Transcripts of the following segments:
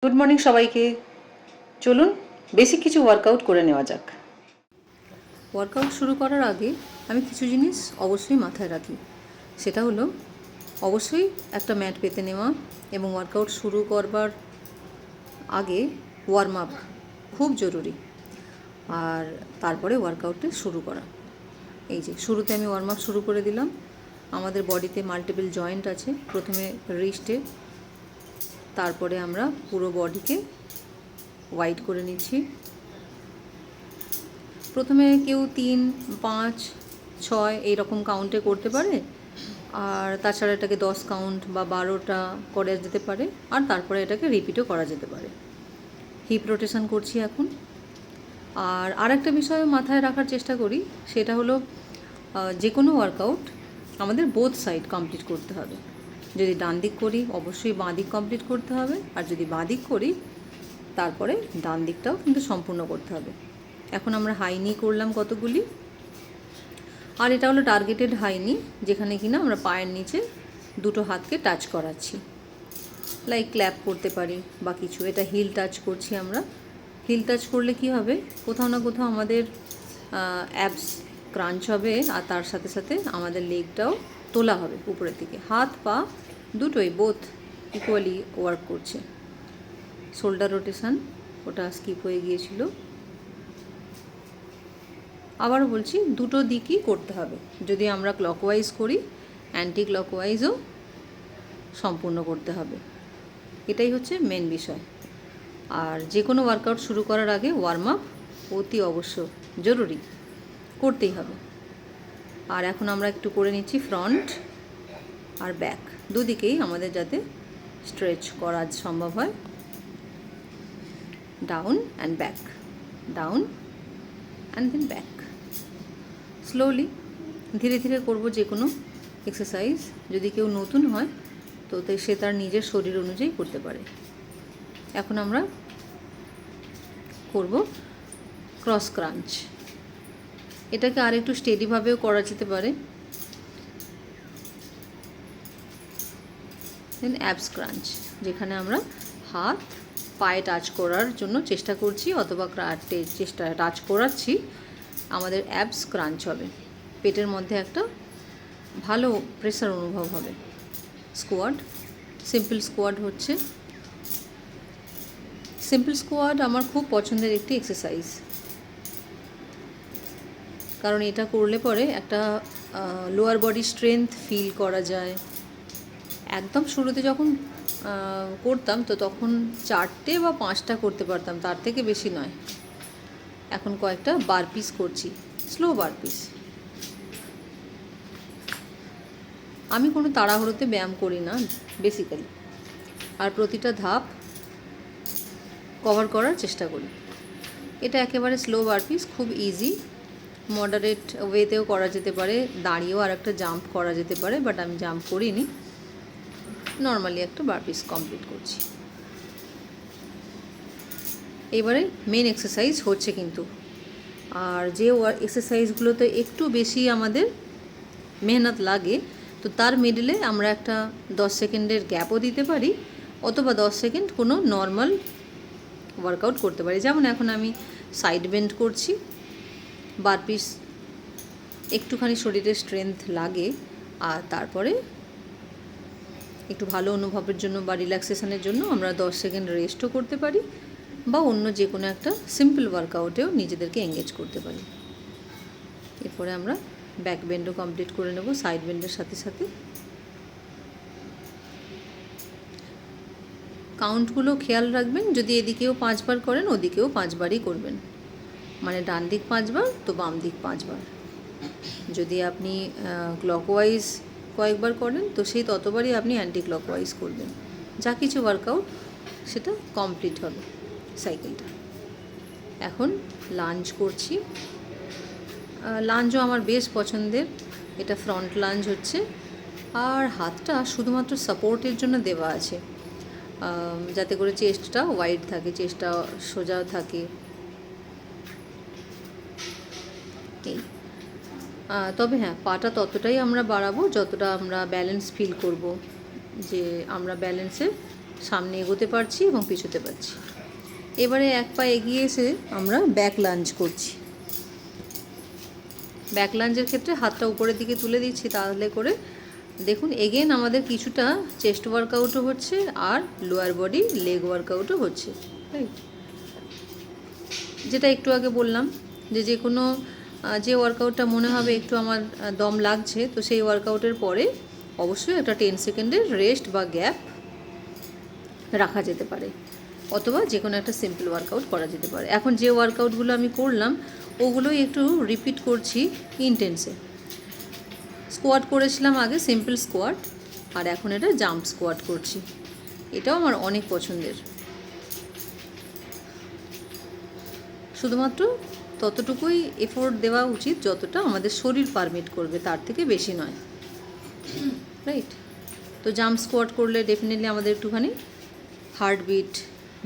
Good morning সবাইকে। চলুন basic কিছু ওয়ার্কআউট করে নেওয়া যাক। ওয়ার্কআউট শুরু করার আগে আমি কিছু জিনিস অবশ্যই মাথায় রাখি। সেটা হলো অবশ্যই একটা ম্যাট পেতে নেওয়া এবং ওয়ার্কআউট শুরু করবার আগে ওয়ার্ম আপ খুব জরুরি। আর তারপরে ওয়ার্কআউটটা শুরু করা। এই যে শুরুতে আমি ওয়ার্ম আপ শুরু করে দিলাম। আমাদের বডিতে মাল্টিপল জয়েন্ট আছে, প্রথমে রিস্টে, তারপরে আমরা পুরো বডিকে ওয়াইড করে নিচ্ছি। প্রথমে কেউ 3, 5, 6 এইরকম কাউন্টে করতে পারে, আর তাছাড়া এটাকে 10 কাউন্ট বা 12টা করা যেতে পারে, আর তারপরে এটাকে রিপিটও করা যেতে পারে। হিপ রোটেশন করছি এখন। আর আরেকটা বিষয় মাথায় রাখার চেষ্টা করি, সেটা হলো যে কোনো ওয়ার্কআউট আমাদের বোথ সাইড কমপ্লিট করতে হবে। যদি ডান দিক করি অবশ্যই বাঁ দিক কমপ্লিট করতে হবে, আর যদি বাঁ দিক করি তারপরে ডান দিকটাও কিন্তু সম্পূর্ণ করতে হবে। এখন আমরা হাই নি করলাম কতগুলি, আর এটা হলো টার্গেটেড হাই নি, যেখানে কিনা আমরা পায়ের নিচে দুটো হাতকে টাচ করাচ্ছি, লাইক ক্ল্যাপ করতে পারি বা কিছু। এটা হিল টাচ করছি আমরা। হিল টাচ করলে কি হবে, কোথাও না কোথাও আমাদের অ্যাবস ক্রাঞ্চ হবে, আর তার সাথে সাথে আমাদের লেগটাও তোলা হবে উপরের দিকে। হাত পা দুটোই বোথ ইকুয়ালি ওয়ার্ক করছে। শোল্ডার রোটেশন ওটা স্কিপ হয়ে গিয়েছিল। আবারও বলছি, দুটো দিকই করতে হবে। যদি আমরা ক্লকওয়াইজ করি, অ্যান্টি ক্লকওয়াইজও সম্পূর্ণ করতে হবে। এটাই হচ্ছে মেন বিষয়। আর যে কোনো ওয়ার্কআউট শুরু করার আগে ওয়ার্ম আপ অতি অবশ্য জরুরি, করতেই হবে। আর এখন আমরা একটু করে নিচ্ছি ফ্রন্ট আর ব্যাক, দুদিকেই আমাদের যাতে স্ট্রেচ করা সম্ভব হয়। Down and back, down and then back. Slowly ধীরে ধীরে করব যে কোনো এক্সারসাইজ। যদি কেউ নতুন হয় তো সে তার নিজের শরীর অনুযায়ী করতে পারে। এখন আমরা করব ক্রস ক্রাঞ্চ। এটাকে আর একটু স্টেডিভাবেও করা যেতে পারে। দেন অ্যাবস ক্রাঞ্চ, যেখানে আমরা হাত পায়ে টাচ করার জন্য চেষ্টা করছি, অথবা টাচ করাচ্ছি, আমাদের অ্যাবস ক্রাঞ্চ হবে। পেটের মধ্যে একটা ভালো প্রেসার অনুভব হবে। স্কোয়াড, সিম্পল স্কোয়াড হচ্ছে। সিম্পল স্কোয়াড আমার খুব পছন্দের একটি এক্সারসাইজ, কারণ এটা করলে পরে একটা লোয়ার বডি স্ট্রেংথ ফিল করা যায়। একদম শুরুতে যখন করতাম তো তখন 4টে বা 5টা করতে পারতাম, তার থেকে বেশি নয়। এখন কয়েকটা বারপিস করছি, স্লো বারপিস। আমি কোনো তাড়াহুড়োতে ব্যায়াম করি না বেসিক্যালি, আর প্রতিটা ধাপ কভার করার চেষ্টা করি। এটা একেবারে স্লো বারপিস, খুব ইজি, মডারেট ওয়েতেও করা যেতে পারে, দাঁড়িয়েও আর একটা জাম্প করা যেতে পারে, বাট আমি জাম্প করিনি, নর্মালি একটা বারপিস কমপ্লিট করছি। এবারে মেন এক্সারসাইজ হচ্ছে কিন্তু, আর যে এক্সারসাইজগুলোতে একটু বেশি আমাদের মেহনত লাগে, তো তার মিডলে আমরা একটা 10 সেকেন্ডের গ্যাপও দিতে পারি, অথবা 10 সেকেন্ড কোনো নর্মাল ওয়ার্কআউট করতে পারি। যেমন এখন আমি সাইড বেন্ড করছি, বারপিস একটুখানি শরীরের স্ট্রেংথ লাগে, আর তারপরে একটু ভালো অনুভবের জন্য বা রিল্যাক্সেশনের জন্য আমরা 10 সেকেন্ড রেস্টও করতে পারি, বা অন্য যে কোনো একটা সিম্পল ওয়ার্কআউটেও নিজেদেরকে এঙ্গেজ করতে পারি। এরপরে আমরা ব্যাক বেন্ডও কমপ্লিট করে নেব সাইড বেন্ডের সাথে সাথে। কাউন্টগুলো খেয়াল রাখবেন, যদি এদিকেও 5 বার করেন ওদিকেও 5 বারই করবেন, মানে ডান দিক 5 বার তো বাম দিক 5 বার। যদি আপনি ক্লকওয়াইজ কয়েকবার করেন তো সেই ততবারই আপনি অ্যান্টি ক্লকওয়াইজ করবেন। যা কিছু ওয়ার্কআউট সেটা কমপ্লিট হবে সাইকেলটা। এখন লাঞ্জ করছি। লাঞ্জও আমার বেশ পছন্দের, এটা ফ্রন্ট লাঞ্জ হচ্ছে, আর হাতটা শুধুমাত্র সাপোর্টের জন্য দেওয়া আছে, যাতে করে চেস্টটা ওয়াইড থাকে, চেস্টটা সোজা থাকে। এই তবে হ্যাঁ, পাটা ততটাই আমরা বাড়াবো যতটা আমরা ব্যালেন্স ফিল করব, যে আমরা ব্যালেন্সে সামনে এগোতে পারছি এবং পিছোতে পারছি। এবারে এক পা এগিয়ে এসে আমরা ব্যাক লাঞ্জ করছি। ব্যাক লাঞ্জের ক্ষেত্রে হাতটা উপরের দিকে তুলে দিচ্ছি, তাহলে করে দেখুন এগেন আমাদের কিছুটা চেস্ট ওয়ার্কআউটও হচ্ছে আর লোয়ার বডি লেগ ওয়ার্কআউটও হচ্ছে, রাইট। যেটা একটু আগে বললাম যে কোনো যে ওয়ার্কআউটটা মনে হবে একটু আমার দম লাগছে, তো সেই ওয়ার্কআউটের পরে অবশ্যই একটা 10 সেকেন্ডের রেস্ট বা গ্যাপ রাখা যেতে পারে, অথবা যে কোনো একটা সিম্পল ওয়ার্কআউট করা যেতে পারে। এখন যে ওয়ার্কআউটগুলো আমি করলাম ওগুলোই একটু রিপিট করছি ইনটেন্সে। স্কোয়াট করেছিলাম আগে, সিম্পল স্কোয়াট, আর এখন এটা জাম্প স্কোয়াট করছি। এটাও আমার অনেক পছন্দের। শুধুমাত্র ততটুকুই এফোর্ট দেওয়া উচিত যতটা আমাদের শরীর পারমিট করবে, তার থেকে বেশি নয়, রাইট। তো জাম্প স্কোয়াট করলে ডেফিনেটলি আমাদের একটুখানি হার্টবিট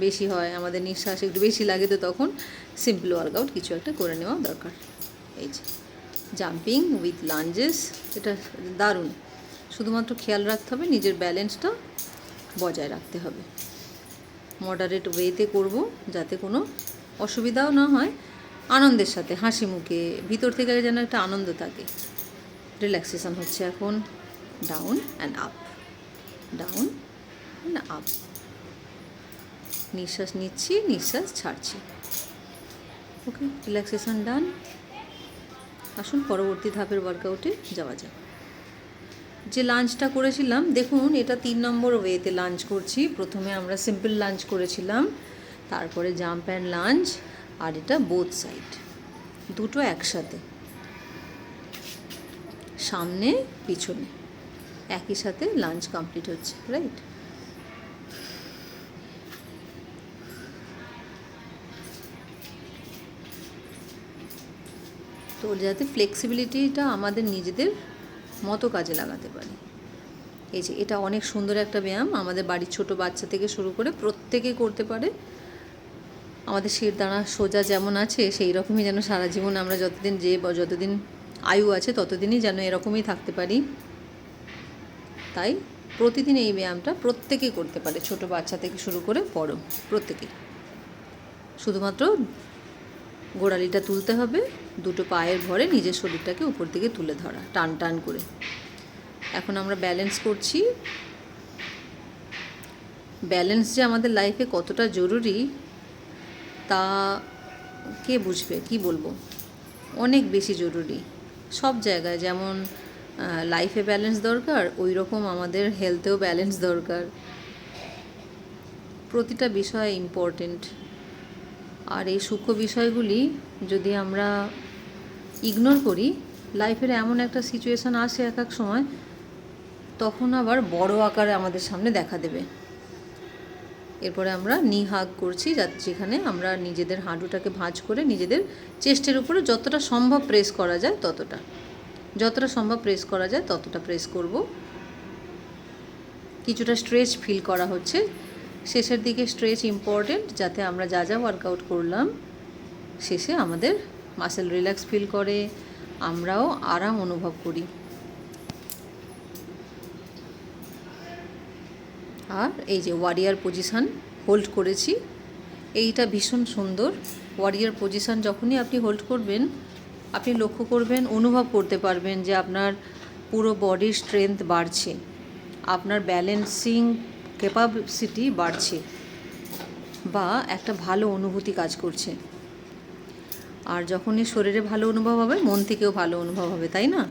বেশি হয়, আমাদের নিঃশ্বাস একটু বেশি লাগে, তো তখন সিম্পল ওয়ার্কআউট কিছু একটা করে নেওয়া দরকার। এই যে জাম্পিং উইথ লাঞ্জেস, এটা দারুণ। শুধুমাত্র খেয়াল রাখতে হবে নিজের ব্যালেন্সটা বজায় রাখতে হবে। মডারেট ওয়েতে করব যাতে কোনো অসুবিধাও না হয়, আনন্দের সাথে, হাসি মুখে, ভিতর থেকে যেন একটা আনন্দ থাকে। রিল্যাক্সেশন হচ্ছে এখন। Down and up, down and up. নিঃশ্বাস নিচ্ছি, নিঃশ্বাস ছাড়ছি। ওকে, রিল্যাক্সেশন ডান। আসুন পরবর্তী ধাপের ওয়ার্কআউটে যাওয়া যাক। যে লাঞ্চটা করেছিলাম, দেখুন এটা 3 নম্বর ওয়েতে লাঞ্চ করছি। প্রথমে আমরা সিম্পল লাঞ্চ করেছিলাম, তারপরে জাম্প অ্যান্ড লাঞ্চ, আর এটা বোথ সাইড, দুটো একসাথে, সামনে পিছনে একই সাথে লাঞ্চ কমপ্লিট হচ্ছে, রাইট। তো যাতে ফ্লেক্সিবিলিটিটা আমাদের নিজেদের মতো কাজে লাগাতে পারি। এই যে এটা অনেক সুন্দর একটা ব্যায়াম, আমাদের বাড়ির ছোট বাচ্চা থেকে শুরু করে প্রত্যেকে করতে পারে। আমাদের শিরদাঁড়া সোজা যেমন আছে সেই রকমই যেন সারা জীবন আমরা যতদিন আয়ু আছে ততদিনই যেন এরকমই থাকতে পারি। তাই প্রতিদিন এই ব্যায়ামটা প্রত্যেকেই করতে পারে, ছোট বাচ্চা থেকে শুরু করে বড় প্রত্যেকেই। শুধুমাত্র গোড়ালিটা তুলতে হবে, দুটো পায়ের ভরে নিজের শরীরটাকে উপর দিকে তুলে ধরা, টান টান করে। এখন আমরা ব্যালেন্স করছি। ব্যালেন্স যে আমাদের লাইফে কতটা জরুরি তা কে বুঝবে, কি বলবো, অনেক বেশি জরুরি। সব জায়গায় যেমন লাইফে ব্যালেন্স দরকার, ওই রকম আমাদের হেলথেও ব্যালেন্স দরকার। প্রতিটা বিষয় ইম্পর্টেন্ট। আর এই সূক্ষ্ম বিষয়গুলি যদি আমরা ইগনোর করি, লাইফের এমন একটা সিচুয়েশান আসে এক এক সময়, তখন আবার বড় আকারে আমাদের সামনে দেখা দেবে। এরপরে আমরা নি হাগ করছি, যেখানে আমরা নিজেদের হাঁটুটাকে ভাঁজ করে নিজেদের চেস্টের উপরে যতটা সম্ভব প্রেস করা যায় ততটা প্রেস করব। কিছুটা স্ট্রেচ ফিল করা হচ্ছে, শেষের দিকে স্ট্রেচ ইম্পর্টেন্ট, যাতে আমরা যা যা ওয়ার্কআউট করলাম শেষে আমাদের মাসেল রিল্যাক্স ফিল করে, আমরাও আরাম অনুভব করি। আর এই যে ওয়ারিয়ার পজিশান হোল্ড করেছি, এইটা ভীষণ সুন্দর। ওয়ারিয়ার পজিশান যখনই আপনি হোল্ড করবেন, আপনি লক্ষ্য করবেন, অনুভব করতে পারবেন যে আপনার পুরো বডির স্ট্রেংথ বাড়ছে, আপনার ব্যালেন্সিং ক্যাপাসিটি বাড়ছে, বা একটা ভালো অনুভূতি কাজ করছে। আর যখনই শরীরে ভালো অনুভব হবে, মন থেকেও ভালো অনুভব হবে, তাই না?